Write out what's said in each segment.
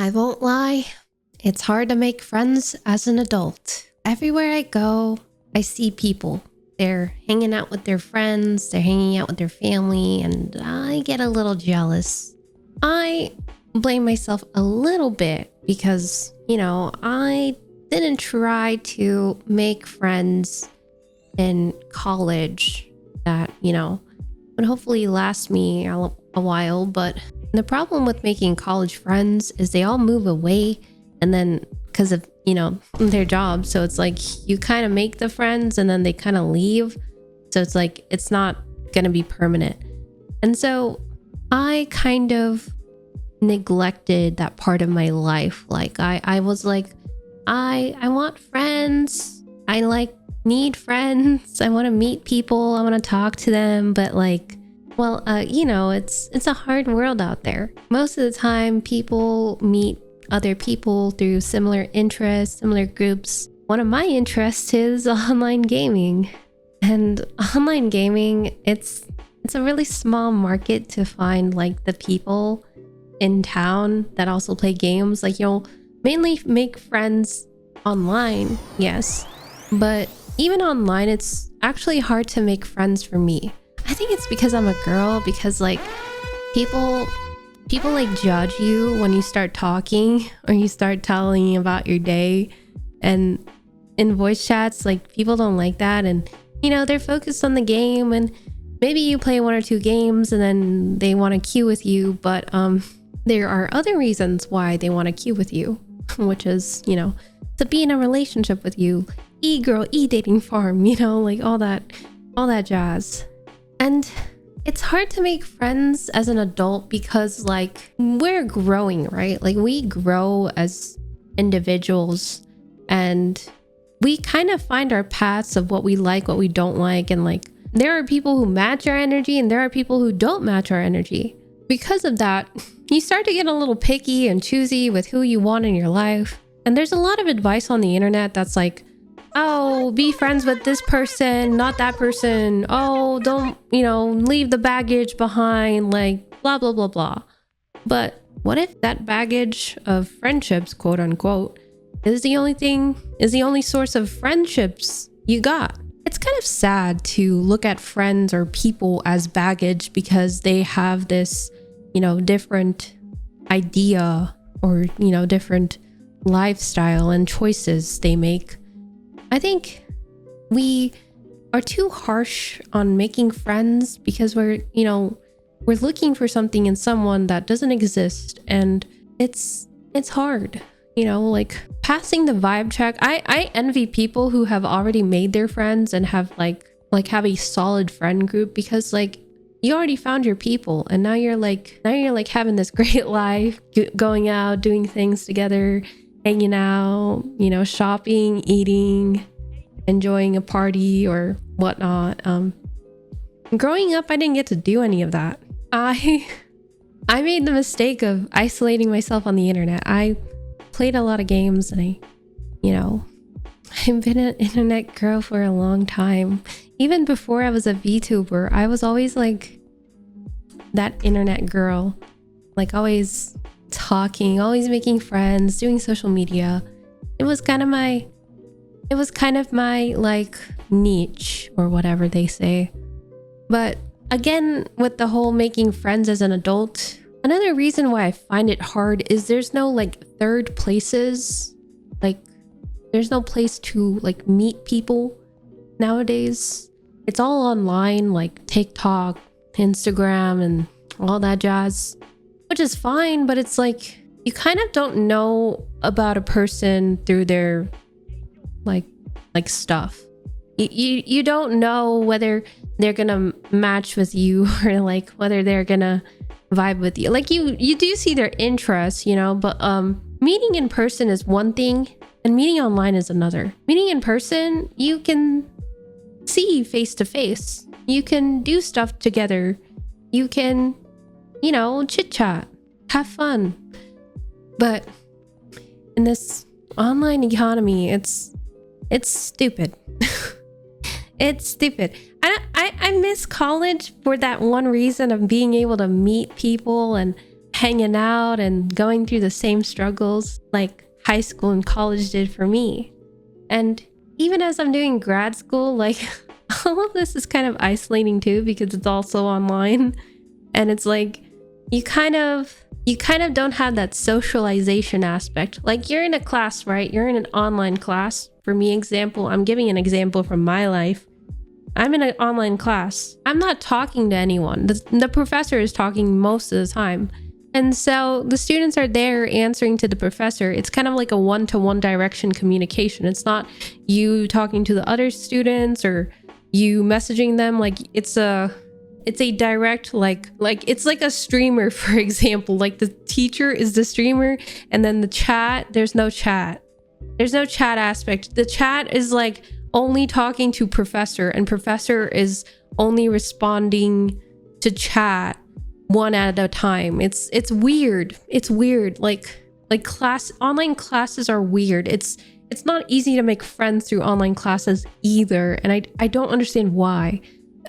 I won't lie, it's hard to make friends as an adult. Everywhere I go, I see people. They're hanging out with their friends, they're hanging out with their family, and I get a little jealous. I blame myself a little bit because, I didn't try to make friends in college that, would hopefully last me a while. But the problem with making college friends is they all move away, and then because of, their jobs. So it's like you kind of make the friends and then they kind of leave. So it's like it's not going to be permanent. And so I kind of neglected that part of my life. Like I was like, I want friends. I need friends. I want to meet people. I want to talk to them. But it's a hard world out there. Most of the time people meet other people through similar interests, similar groups. One of my interests is online gaming. And online gaming, it's a really small market to find the people in town that also play games. You'll mainly make friends online, yes. But even online, it's actually hard to make friends for me. I think it's because I'm a girl, because people judge you when you start talking or you start telling about your day. And in voice chats, people don't like that. And, they're focused on the game, and maybe you play one or two games and then they want to queue with you. But there are other reasons why they want to queue with you, which is, to be in a relationship with you, e-girl, e-dating farm, all that jazz. And it's hard to make friends as an adult because we're growing, right? We grow as individuals, and we kind of find our paths of what we like, what we don't like. And there are people who match our energy and there are people who don't match our energy. Because of that, you start to get a little picky and choosy with who you want in your life. And there's a lot of advice on the internet that's oh, be friends with this person, not that person. Oh, don't, leave the baggage behind, blah, blah, blah, blah. But what if that baggage of friendships, quote unquote, is the only source of friendships you got? It's kind of sad to look at friends or people as baggage because they have this, different idea or, different lifestyle and choices they make. I think we are too harsh on making friends because we're looking for something in someone that doesn't exist, and it's hard, passing the vibe check. I envy people who have already made their friends and have have a solid friend group, because you already found your people, and now you're having this great life, going out, doing things together, hanging out, shopping, eating, enjoying a party or whatnot. Growing up, I didn't get to do any of that. I made the mistake of isolating myself on the internet. I played a lot of games, and I've been an internet girl for a long time. Even before I was a VTuber, I was always that internet girl, always talking, always making friends, doing social media. It was kind of my niche, or whatever they say. But again, with the whole making friends as an adult, another reason why I find it hard is there's no third places. There's no place to meet people nowadays. It's all online, TikTok, Instagram, and all that jazz, which is fine, but it's you kind of don't know about a person through their stuff. You don't know whether they're gonna match with you or whether they're gonna vibe with you. You do see their interests, but meeting in person is one thing and meeting online is another. Meeting in person, you can see face to face, you can do stuff together, you can chit chat, have fun. But in this online economy, it's stupid. It's stupid. I miss college for that one reason of being able to meet people and hanging out and going through the same struggles like high school and college did for me. And even as I'm doing grad school, like all of this is kind of isolating too, because it's also online. And it's like you kind of don't have that socialization aspect. Like you're in a class, right? You're in an online class. For me, I'm giving an example from my life. I'm in an online class. I'm not talking to anyone. The professor is talking most of the time. And so the students are there answering to the professor. It's kind of like a one-to-one direction communication. It's not you talking to the other students or you messaging them. Like it's a direct, like it's like a streamer, for example. Like the teacher is the streamer, and then the chat, there's no chat. There's no chat aspect. The chat is like only talking to professor, and professor is only responding to chat one at a time. It's weird. It's weird. Like online classes are weird. It's not easy to make friends through online classes either, and I don't understand why.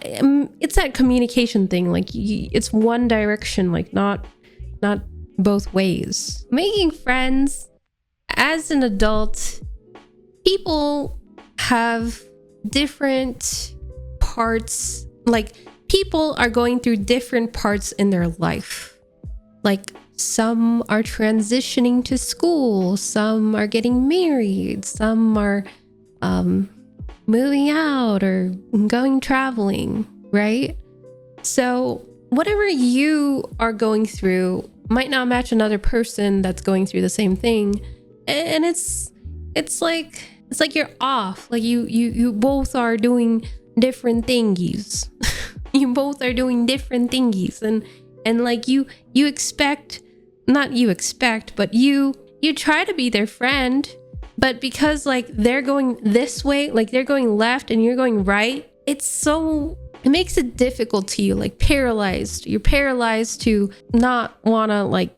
It's that communication thing. Like it's one direction, like not both ways. Making friends as an adult, people have different parts. Like people are going through different parts in their life. Like some are transitioning to school, some are getting married, some are moving out or going traveling, right? So whatever you are going through might not match another person that's going through the same thing, and it's like you're off. Like you both are doing different thingies. You both are doing different thingies, and like you expect, not you expect, but you try to be their friend. But because like they're going this way, like they're going left and you're going right, it makes it difficult to you, like paralyzed. You're paralyzed to not want to like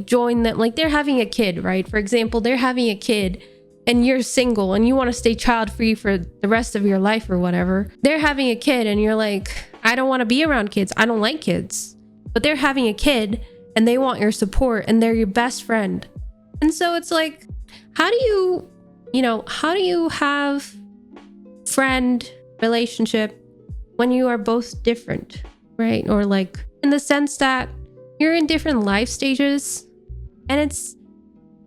join them. Like they're having a kid, right? For example, they're having a kid and you're single and you want to stay child free for the rest of your life or whatever. They're having a kid and you're like, I don't want to be around kids. I don't like kids. But they're having a kid and they want your support and they're your best friend. And so it's like, how do you have friend relationship when you are both different, right? Or like in the sense that you're in different life stages and it's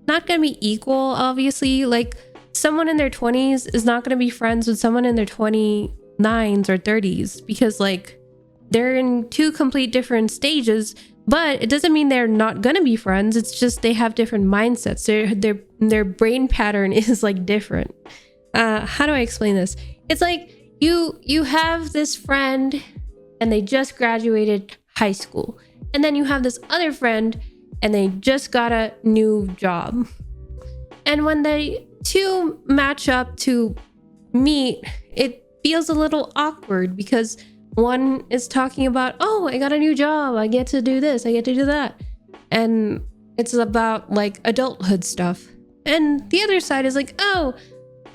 not going to be equal, obviously. Like someone in their 20s is not going to be friends with someone in their 29s or 30s because like they're in two complete different stages. But it doesn't mean they're not gonna be friends. It's just they have different mindsets. Their brain pattern is like different. How do I explain this? It's like you have this friend and they just graduated high school, and then you have this other friend and they just got a new job. And when they two match up to meet, it feels a little awkward because one is talking about, oh, I got a new job. I get to do this. I get to do that. And it's about like adulthood stuff. And the other side is like, oh,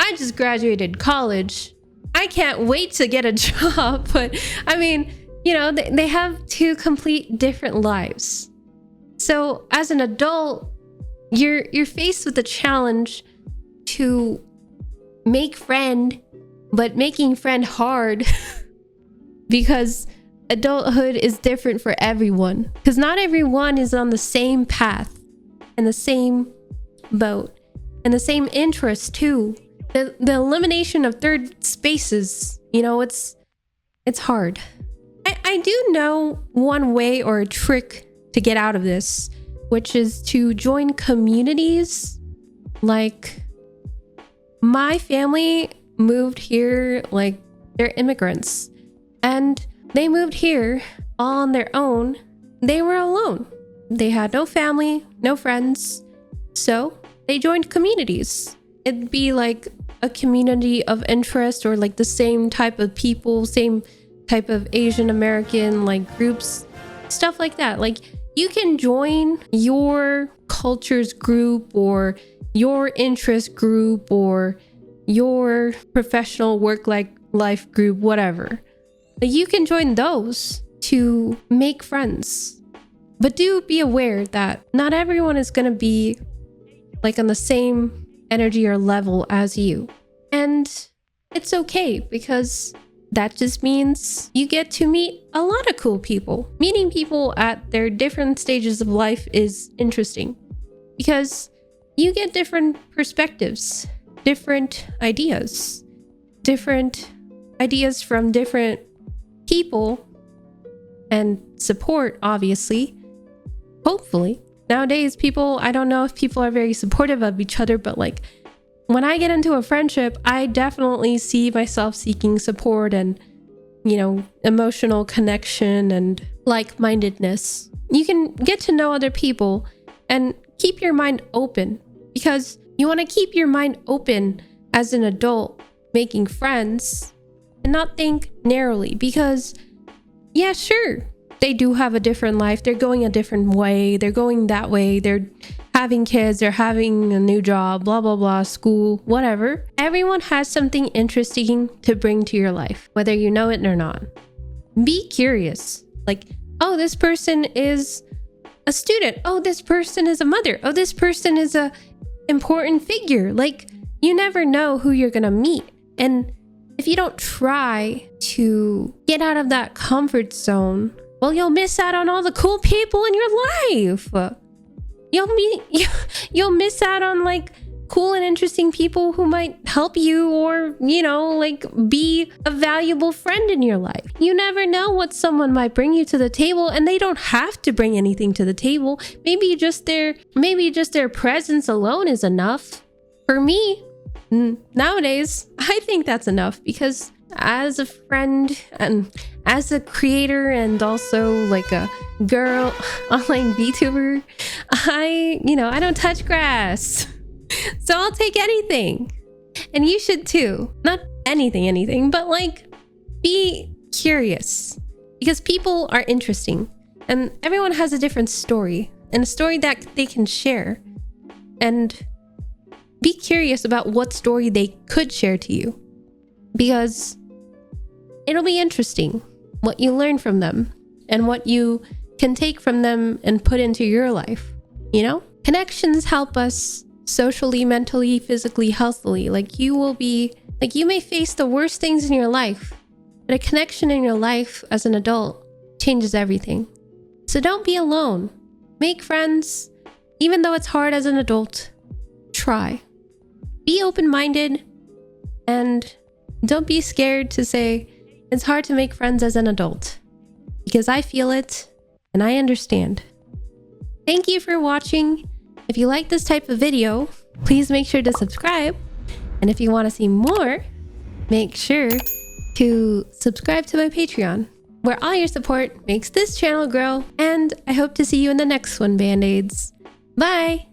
I just graduated college. I can't wait to get a job. But I mean, they have two complete different lives. So as an adult, you're faced with the challenge to make friend, but making friend hard. Because adulthood is different for everyone. Because not everyone is on the same path and the same boat and the same interests too. The elimination of third spaces, it's hard. I do know one way or a trick to get out of this, which is to join communities. Like my family moved here, like they're immigrants. And they moved here all on their own. They were alone. They had no family, no friends. So they joined communities. It'd be like a community of interest or like the same type of people, same type of Asian American like groups, stuff like that. Like you can join your culture's group or your interest group or your professional work life group, whatever. You can join those to make friends. But do be aware that not everyone is going to be like on the same energy or level as you. And it's okay, because that just means you get to meet a lot of cool people. Meeting people at their different stages of life is interesting because you get different perspectives, different ideas from different people, and support, obviously. Hopefully. Nowadays, I don't know if people are very supportive of each other, but like when I get into a friendship, I definitely see myself seeking support and, emotional connection and like-mindedness. You can get to know other people and keep your mind open, because you want to keep your mind open as an adult making friends and not think narrowly, because yeah, sure, they do have a different life. They're going a different way. They're going that way. They're having kids. They're having a new job, blah, blah, blah, school, whatever. Everyone has something interesting to bring to your life, whether you know it or not. Be curious. Like, oh, this person is a student. Oh, this person is a mother. Oh, this person is a important figure. Like, you never know who you're going to meet. And if you don't try to get out of that comfort zone, well, you'll miss out on all the cool people in your life. You'll miss out on like cool and interesting people who might help you or, like be a valuable friend in your life. You never know what someone might bring you to the table, and they don't have to bring anything to the table. Maybe just their presence alone is enough. For me, nowadays, I think that's enough, because as a friend and as a creator and also like a girl online VTuber, I don't touch grass. So I'll take anything. And you should too. Not anything, but like be curious, because people are interesting and everyone has a different story and a story that they can share. And be curious about what story they could share to you, because it'll be interesting what you learn from them and what you can take from them and put into your life. Connections help us socially, mentally, physically, healthily. Like you may face the worst things in your life, but a connection in your life as an adult changes everything. So don't be alone. Make friends. Even though it's hard as an adult, try. Be open-minded, and don't be scared to say it's hard to make friends as an adult, because I feel it and I understand. Thank you for watching. If you like this type of video, please make sure to subscribe. And if you want to see more, make sure to subscribe to my Patreon, where all your support makes this channel grow. And I hope to see you in the next one, Band-Aids. Bye!